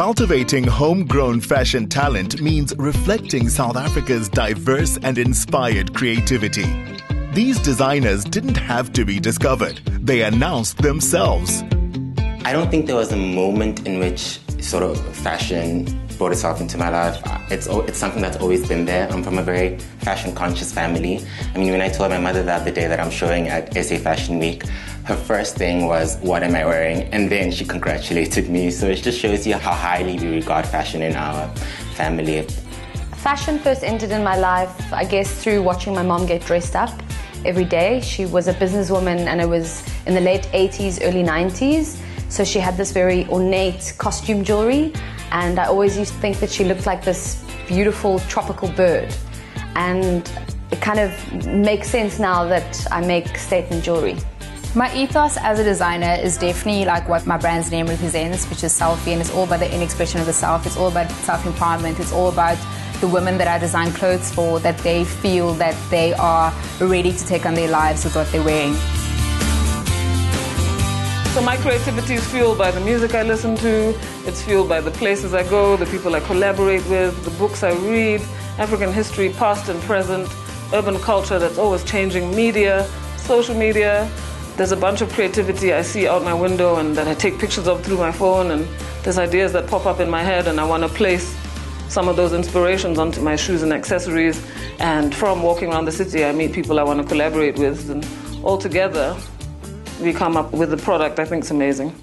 Cultivating homegrown fashion talent means reflecting South Africa's diverse and inspired creativity. These designers didn't have to be discovered. They announced themselves. I don't think there was a moment in which sort of fashion brought itself into my life. It's something that's always been there. I'm from a very fashion-conscious family. I mean, when I told my mother the other day that I'm showing at SA Fashion Week, her first thing was, what am I wearing? And then she congratulated me. So it just shows you how highly we regard fashion in our family. Fashion first entered in my life, I guess, through watching my mom get dressed up every day. She was a businesswoman, and it was in the late 80s, early 90s. So she had this very ornate costume jewelry, and I always used to think that she looked like this beautiful tropical bird. And it kind of makes sense now that I make statement jewelry. My ethos as a designer is definitely like what my brand's name represents, which is selfie, and it's all about the inner expression of the self. It's all about self-empowerment. It's all about the women that I design clothes for, that they feel that they are ready to take on their lives with what they're wearing. So my creativity is fueled by the music I listen to, it's fueled by the places I go, the people I collaborate with, the books I read, African history, past and present, urban culture that's always changing, media, social media. There's a bunch of creativity I see out my window and that I take pictures of through my phone, and there's ideas that pop up in my head, and I want to place some of those inspirations onto my shoes and accessories. And from walking around the city, I meet people I want to collaborate with, and all together we come up with a product I think is amazing.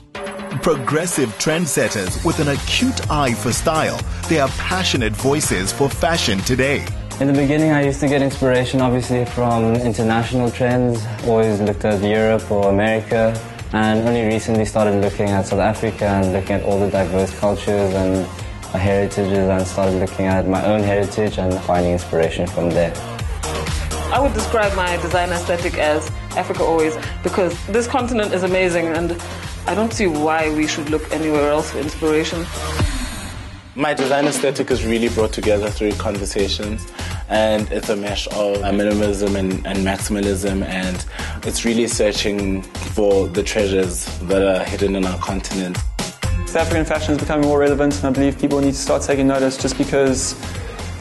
Progressive trendsetters with an acute eye for style. They are passionate voices for fashion today. In the beginning, I used to get inspiration, obviously, from international trends. Always looked at Europe or America, and only recently started looking at South Africa and looking at all the diverse cultures and heritages, and started looking at my own heritage and finding inspiration from there. I would describe my design aesthetic as Africa always, because this continent is amazing and I don't see why we should look anywhere else for inspiration. My design aesthetic is really brought together through conversations, and it's a mesh of minimalism and maximalism, and it's really searching for the treasures that are hidden in our continent. South African fashion is becoming more relevant, and I believe people need to start taking notice, just because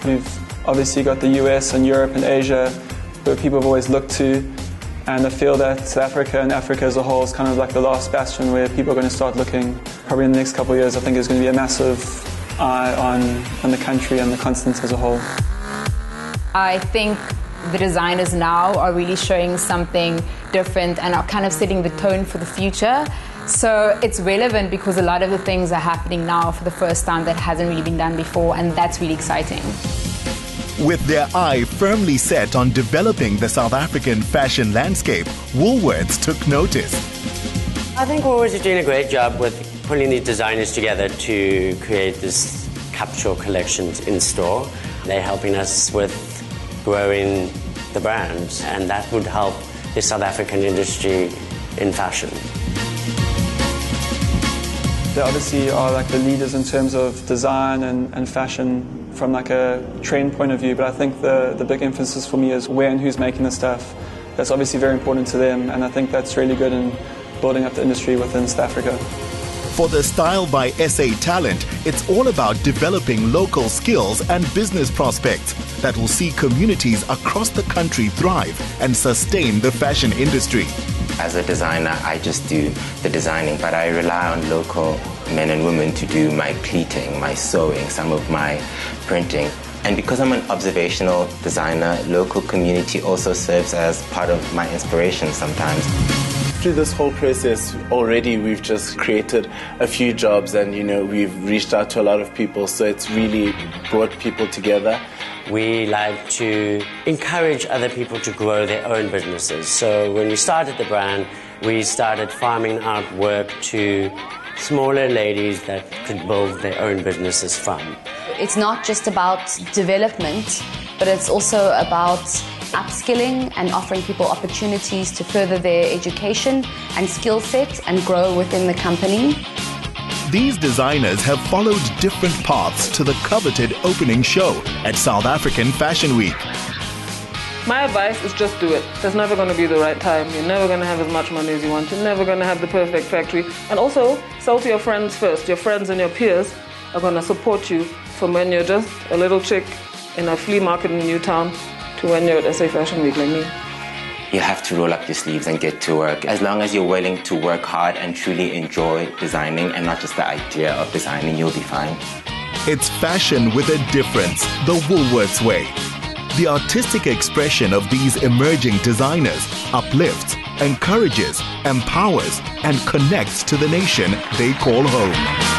we've obviously got the US and Europe and Asia where people have always looked to, and I feel that South Africa and Africa as a whole is kind of like the last bastion where people are going to start looking. Probably in the next couple of years, I think there's going to be a massive eye on the country and the continent as a whole. I think the designers now are really showing something different and are kind of setting the tone for the future. So it's relevant because a lot of the things are happening now for the first time that hasn't really been done before, and that's really exciting. With their eye firmly set on developing the South African fashion landscape, Woolworths took notice. I think Woolworths is doing a great job with pulling these designers together to create this capsule collections in store. They're helping us with growing the brands, and that would help the South African industry in fashion. They obviously are like the leaders in terms of design and fashion from like a trend point of view, but I think the big emphasis for me is where and who's making the stuff. That's obviously very important to them, and I think that's really good in building up the industry within South Africa. For the Style by SA talent, it's all about developing local skills and business prospects that will see communities across the country thrive and sustain the fashion industry. As a designer, I just do the designing, but I rely on local men and women to do my pleating, my sewing, some of my printing. And because I'm an observational designer, local community also serves as part of my inspiration sometimes. Through this whole process, already we've just created a few jobs, and we've reached out to a lot of people, so it's really brought people together. We like to encourage other people to grow their own businesses. So when we started the brand, we started farming out work to smaller ladies that could build their own businesses from. It's not just about development, but it's also about upskilling and offering people opportunities to further their education and skill set and grow within the company. These designers have followed different paths to the coveted opening show at South African Fashion Week. My advice is just do it. There's never going to be the right time. You're never going to have as much money as you want. You're never going to have the perfect factory. And also, sell to your friends first, your friends and your peers, are going to support you from when you're just a little chick in a flea market in Newtown to when you're at SA Fashion Week like me. You have to roll up your sleeves and get to work. As long as you're willing to work hard and truly enjoy designing and not just the idea of designing, you'll be fine. It's fashion with a difference, the Woolworths way. The artistic expression of these emerging designers uplifts, encourages, empowers, and connects to the nation they call home.